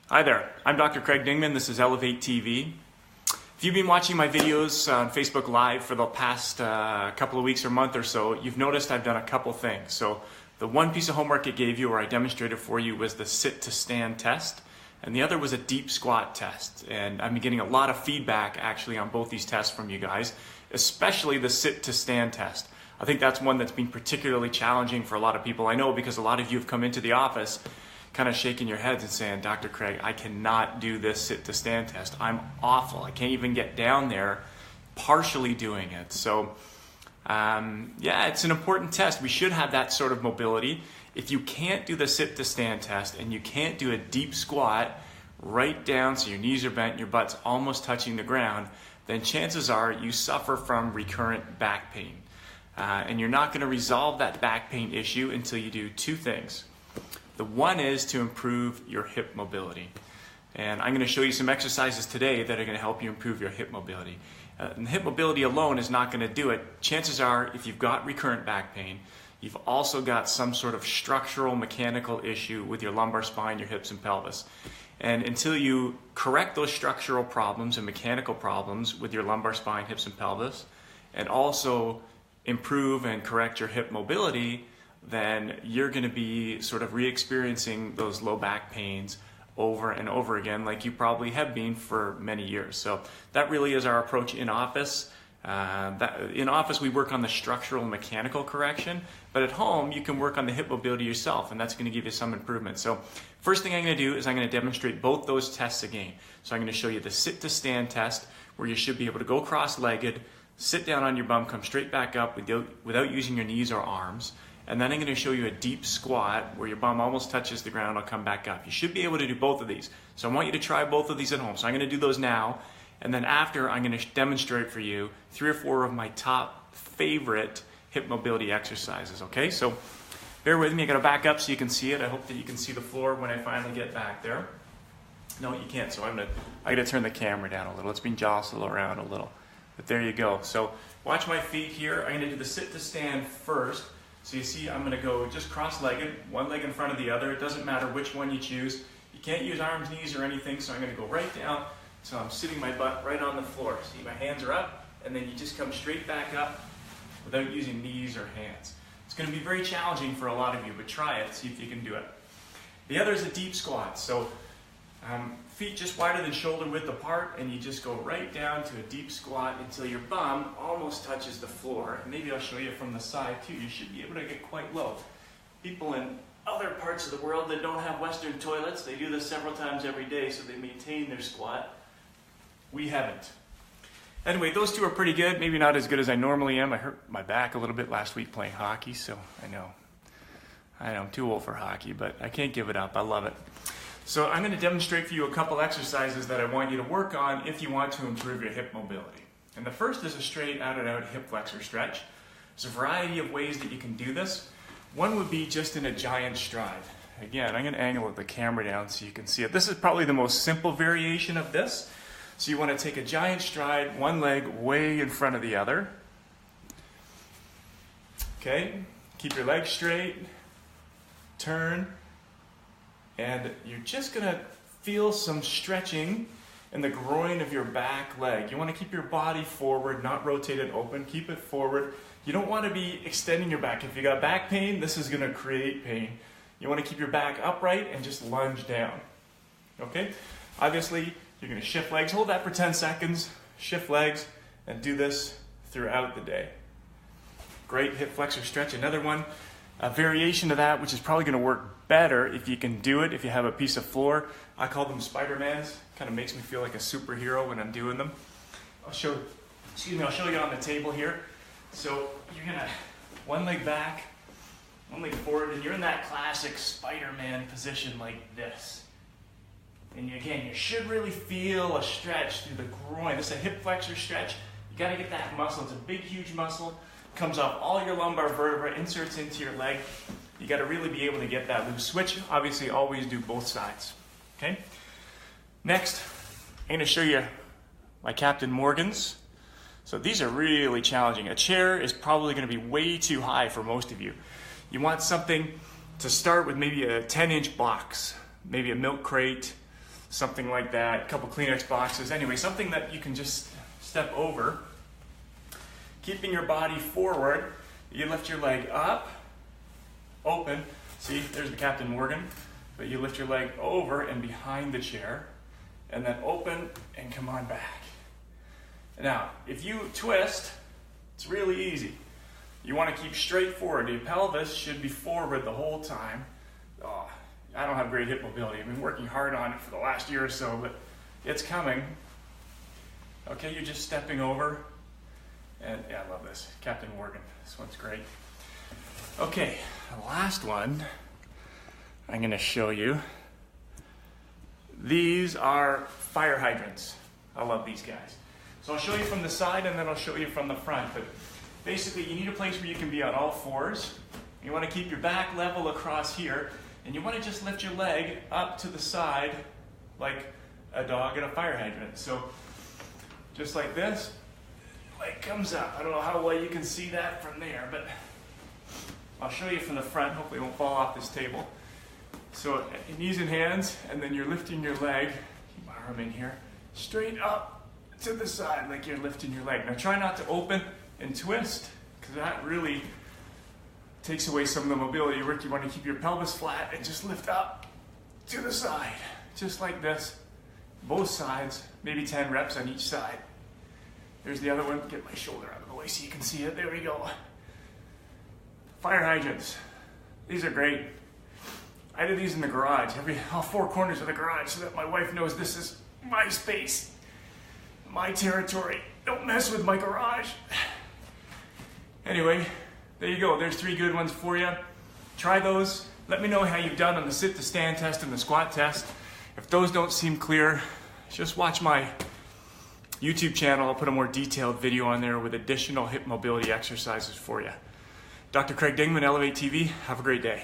Hi there, I'm Dr. Craig Dingman. This is Elevate TV. If you've been watching my videos on Facebook Live for the past couple of weeks or month or so, you've noticed I've done a couple things. So the one piece of homework it gave you, or I demonstrated for you, was the sit to stand test, and the other was a deep squat test. And I've been getting a lot of feedback actually on both these tests from you guys, especially the sit to stand test. I think that's one that's been particularly challenging for a lot of people. I know because a lot of you have come into the office kind of shaking your heads and saying, Dr. Craig, I cannot do this sit to stand test. I'm awful. I can't even get down there partially doing it. So yeah, it's an important test. We should have that sort of mobility. If you can't do the sit to stand test and you can't do a deep squat right down so your knees are bent, your butt's almost touching the ground, then chances are you suffer from recurrent back pain. And you're not going to resolve that back pain issue until you do two things. The one is to improve your hip mobility. And I'm going to show you some exercises today that are going to help you improve your hip mobility. And hip mobility alone is not going to do it. Chances are, if you've got recurrent back pain, you've also got some sort of structural mechanical issue with your lumbar spine, your hips, and pelvis. And until you correct those structural problems and mechanical problems with your lumbar spine, hips, and pelvis, and also improve and correct your hip mobility, then you're going to be sort of re-experiencing those low back pains over and over again, like you probably have been for many years. So that really is our approach in office. In office, we work on the structural and mechanical correction, but at home, you can work on the hip mobility yourself, and that's going to give you some improvement. So first thing I'm going to do is I'm going to demonstrate both those tests again. So I'm going to show you the sit to stand test, where you should be able to go cross-legged, sit down on your bum, come straight back up without using your knees or arms. And then I'm going to show you a deep squat where your bum almost touches the ground. I'll come back up. You should be able to do both of these. So I want you to try both of these at home. So I'm going to do those now. And then after, I'm going to demonstrate for you 3 or 4 of my top favorite hip mobility exercises. Okay, so bear with me. I'm going to back up so you can see it. I hope that you can see the floor when I finally get back there. No, you can't. So I'm going to turn the camera down a little. It's been jostled around a little. But there you go. So watch my feet here. I'm going to do the sit to stand first. So you see, I'm going to go just cross-legged, one leg in front of the other. It doesn't matter which one you choose. You can't use arms, knees, or anything, so I'm going to go right down. So I'm sitting my butt right on the floor. See, my hands are up, and then you just come straight back up without using knees or hands. It's going to be very challenging for a lot of you, but try it, see if you can do it. The other is a deep squat. So feet just wider than shoulder width apart, and you just go right down to a deep squat until your bum almost touches the floor. And maybe I'll show you from the side too. You should be able to get quite low. People in other parts of the world that don't have Western toilets, they do this several times every day, so they maintain their squat. We haven't. Anyway, those two are pretty good. Maybe not as good as I normally am. I hurt my back a little bit last week playing hockey, so I know I'm too old for hockey, but I can't give it up. I love it. So I'm going to demonstrate for you a couple exercises that I want you to work on if you want to improve your hip mobility. And the first is a straight out-and-out hip flexor stretch. There's a variety of ways that you can do this. One would be just in a giant stride. Again, I'm going to angle the camera down so you can see it. This is probably the most simple variation of this. So you want to take a giant stride, one leg way in front of the other. Okay, keep your legs straight, turn. And you're just going to feel some stretching in the groin of your back leg. You want to keep your body forward, not rotated open. Keep it forward. You don't want to be extending your back. If you got back pain, this is going to create pain. You want to keep your back upright and just lunge down. Okay? Obviously, you're going to shift legs. Hold that for 10 seconds. Shift legs and do this throughout the day. Great hip flexor stretch. Another one, a variation of that, which is probably going to work better if you can do it, if you have a piece of floor. I call them Spider-Mans. Kind of makes me feel like a superhero when I'm doing them. I'll show you on the table here. So you're going to one leg back, one leg forward, and you're in that classic Spider-Man position like this. And again, you should really feel a stretch through the groin. This is a hip flexor stretch. You got to get that muscle. It's a big, huge muscle. Comes off all your lumbar vertebra, inserts into your leg. You got to really be able to get that loose. Switch, obviously, always do both sides. Okay? Next, I'm going to show you my Captain Morgans. So these are really challenging. A chair is probably going to be way too high for most of you. You want something to start with, maybe a 10-inch box, maybe a milk crate, something like that, a couple Kleenex boxes. Anyway, something that you can just step over. Keeping your body forward, you lift your leg up, open. See, there's the Captain Morgan. But you lift your leg over and behind the chair, and then open and come on back. Now, if you twist, it's really easy. You want to keep straight forward. Your pelvis should be forward the whole time. Oh, I don't have great hip mobility. I've been working hard on it for the last year or so, but it's coming. Okay, you're just stepping over. And yeah, I love this. Captain Morgan. This one's great. Okay, the last one I'm going to show you. These are fire hydrants. I love these guys. So I'll show you from the side and then I'll show you from the front. But basically you need a place where you can be on all fours. You want to keep your back level across here, and you want to just lift your leg up to the side like a dog in a fire hydrant. So just like this, leg comes up. I don't know how well you can see that from there, but I'll show you from the front. Hopefully it won't fall off this table. So knees and hands, and then you're lifting your leg, keep my arm in here, straight up to the side like you're lifting your leg. Now try not to open and twist, because that really takes away some of the mobility work. You want to keep your pelvis flat and just lift up to the side, just like this. Both sides, maybe 10 reps on each side. There's the other one. Get my shoulder out of the way so you can see it. There we go. Fire hydrants. These are great. I did these in the garage, all four corners of the garage, so that my wife knows this is my space, my territory. Don't mess with my garage. Anyway, there you go. There's 3 good ones for you. Try those. Let me know how you've done on the sit to stand test and the squat test. If those don't seem clear, just watch my YouTube channel. I'll put a more detailed video on there with additional hip mobility exercises for you. Dr. Craig Dingman, Elevate TV. Have a great day.